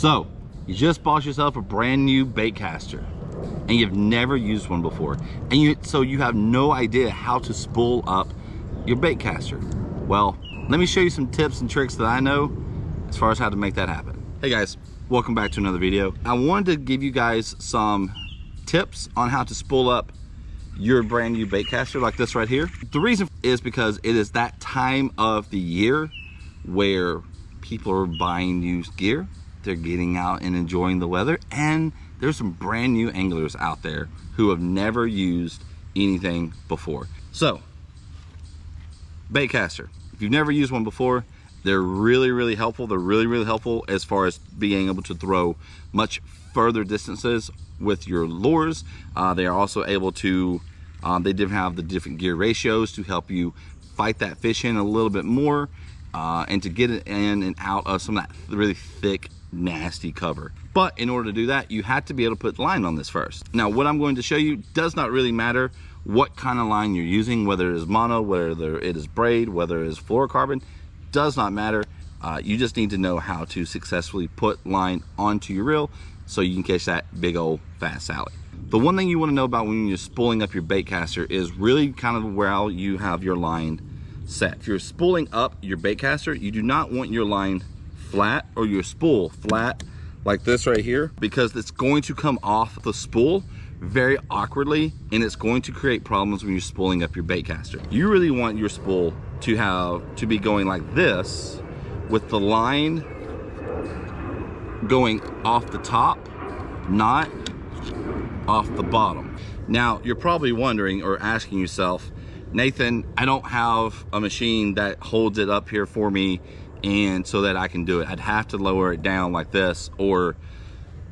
So, you just bought yourself a brand new Baitcaster and you've never used one before. So you have no idea how to spool up your Baitcaster. Well, let me show you some tips and tricks that I know as far as how to make that happen. Hey guys, welcome back to another video. I wanted to give you guys some tips on how to spool up your brand new Baitcaster like this right here. The reason is because it is that time of the year where people are buying new gear. They're getting out and enjoying the weather, and there's some brand new anglers out there who have never used anything before. So, Baitcaster, if you've never used one before, they're really helpful. They're really helpful as far as being able to throw much further distances with your lures. They are also able to, they have the different gear ratios to help you fight that fish in a little bit more, and to get it in and out of some of that really thick, nasty cover. But in order to do that, you have to be able to put line on this first. Now, what I'm going to show you does not really matter what kind of line you're using, whether it is mono, whether it is braid, whether it is fluorocarbon, does not matter. You just need to know how to successfully put line onto your reel so you can catch that big old fat Sally. The one thing you want to know about when you're spooling up your Baitcaster is really kind of where you have your line set. If you're spooling up your Baitcaster, you do not want your line flat or your spool flat like this right here, because it's going to come off the spool very awkwardly and it's going to create problems when you're spooling up your Baitcaster. You really want your spool to be going like this, with the line going off the top, not off the bottom. Now, you're probably wondering or asking yourself, Nathan, I don't have a machine that holds it up here for me and so that I can do it. I'd have to lower it down like this or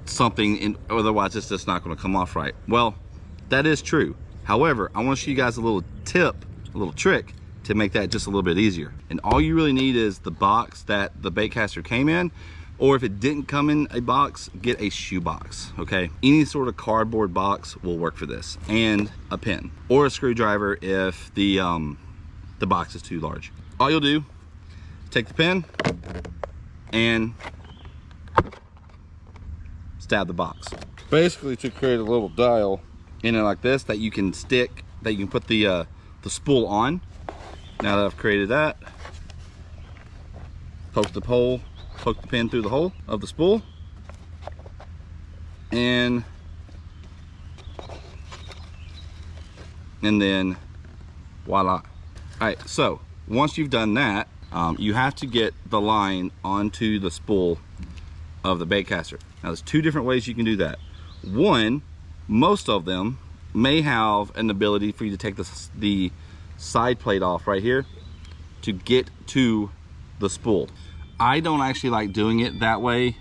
something, otherwise it's just not going to come off right. Well, that is true. However, I want to show you guys a little tip, a little trick to make that just a little bit easier. And all you really need is the box that the Baitcaster came in, or if it didn't come in a box, get a shoe box, okay? Any sort of cardboard box will work for this, and a pin or a screwdriver if the box is too large. All you'll do, take the pin and stab the box. Basically to create a little dial in it like this that you can stick, that you can put the spool on. Now that I've created that, poke the pin through the hole of the spool, and then voila. All right, so once you've done that, you have to get the line onto the spool of the Baitcaster. Now, there's two different ways you can do that. One, most of them may have an ability for you to take the side plate off right here to get to the spool. I don't actually like doing it that way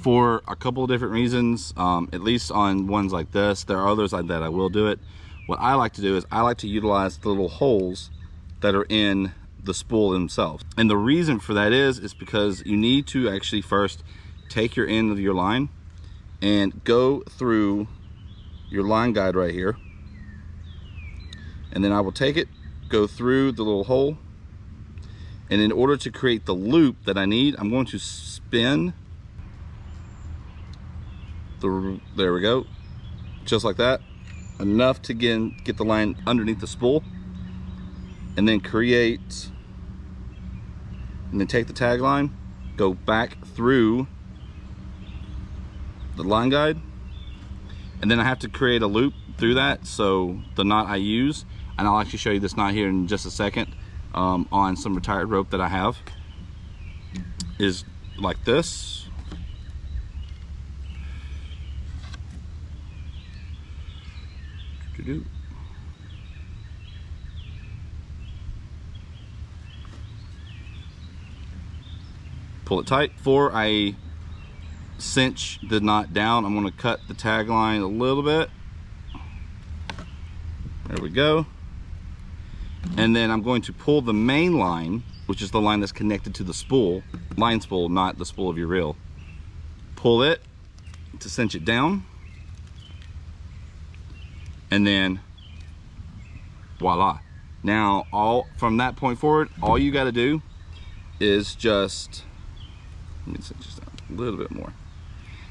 for a couple of different reasons. At least on ones like this. There are others like that I will do it. What I like to do is I like to utilize the little holes that are in the spool themselves. And the reason for that is because you need to actually first take your end of your line and go through your line guide right here. And then I will take it, go through the little hole, and in order to create the loop that I need, I'm going to spin there we go, just like that, enough to get the line underneath the spool, and then take the tag line, go back through the line guide, and then I have to create a loop through that. So the knot I use, and I'll actually show you this knot here in just a second, on some retired rope that I have, is like this. Pull it tight. Before I cinch the knot down, I'm going to cut the tag line a little bit. There we go. And then I'm going to pull the main line, which is the line that's connected to the spool, line spool, not the spool of your reel. Pull it to cinch it down, and then voila. Now, from that point forward, all you got to do is just, let me cinch this down. a little bit more,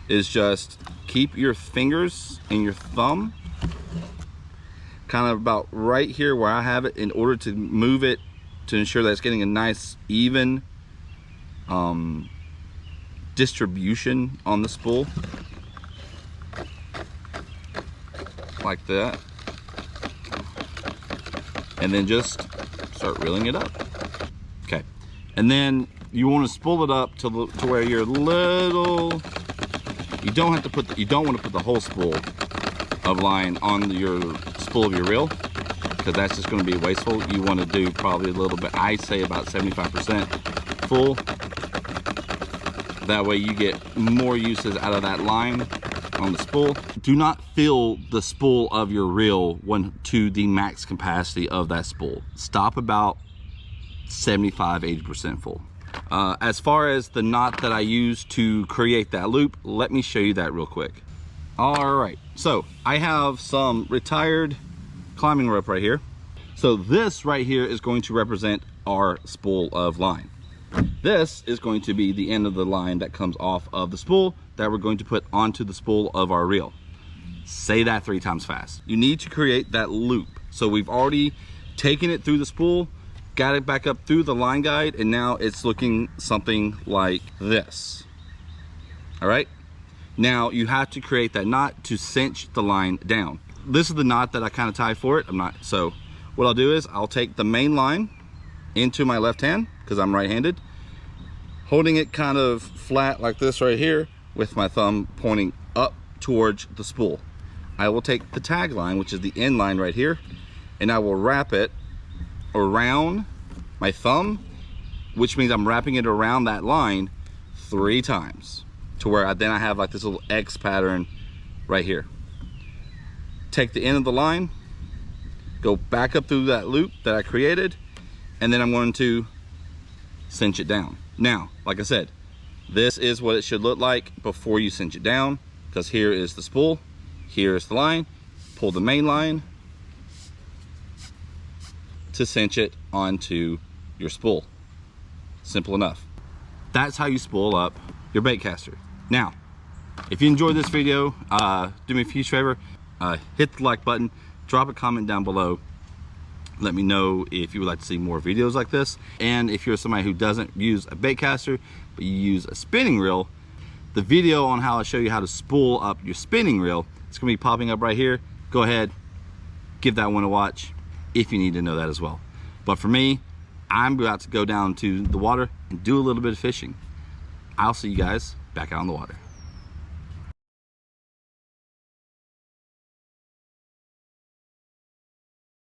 is just keep your fingers and your thumb kind of about right here where I have it, in order to move it to ensure that it's getting a nice even distribution on the spool, like that, and then just start reeling it up. Okay, and then you want to spool it up to where you're little. You don't have to put you don't want to put the whole spool of line on your spool of your reel, because that's just going to be wasteful. You want to do probably a little bit, I say about 75% full. That way you get more uses out of that line on the spool. Do not fill the spool of your reel to the max capacity of that spool. Stop about 75–80% full. As far as the knot that I use to create that loop, let me show you that real quick. All right, so I have some retired climbing rope right here. So this right here is going to represent our spool of line. This is going to be the end of the line that comes off of the spool that we're going to put onto the spool of our reel. Say that 3 times fast. You need to create that loop. So we've already taken it through the spool, got it back up through the line guide, and now it's looking something like this. All right, now you have to create that knot to cinch the line down. This is the knot that I kind of tie for it. So what I'll do is I'll take the main line into my left hand, because I'm right-handed, holding it kind of flat like this right here with my thumb pointing up towards the spool. I will take the tag line, which is the end line right here, and I will wrap it around my thumb, which means I'm wrapping it around that line 3 times, to where then I have like this little X pattern right here. Take the end of the line, go back up through that loop that I created, and then I'm going to cinch it down. Now, like I said, this is what it should look like before you cinch it down, because here is the spool, here is the line. Pull the main line to cinch it onto your spool. Simple enough. That's how you spool up your baitcaster. Now, if you enjoyed this video, do me a huge favor, hit the like button, drop a comment down below. Let me know if you would like to see more videos like this. And if you're somebody who doesn't use a baitcaster, but you use a spinning reel, the video on how I show you how to spool up your spinning reel, it's gonna be popping up right here. Go ahead, give that one a watch if you need to know that as well. But for me, I'm about to go down to the water and do a little bit of fishing. I'll see you guys back out on the water.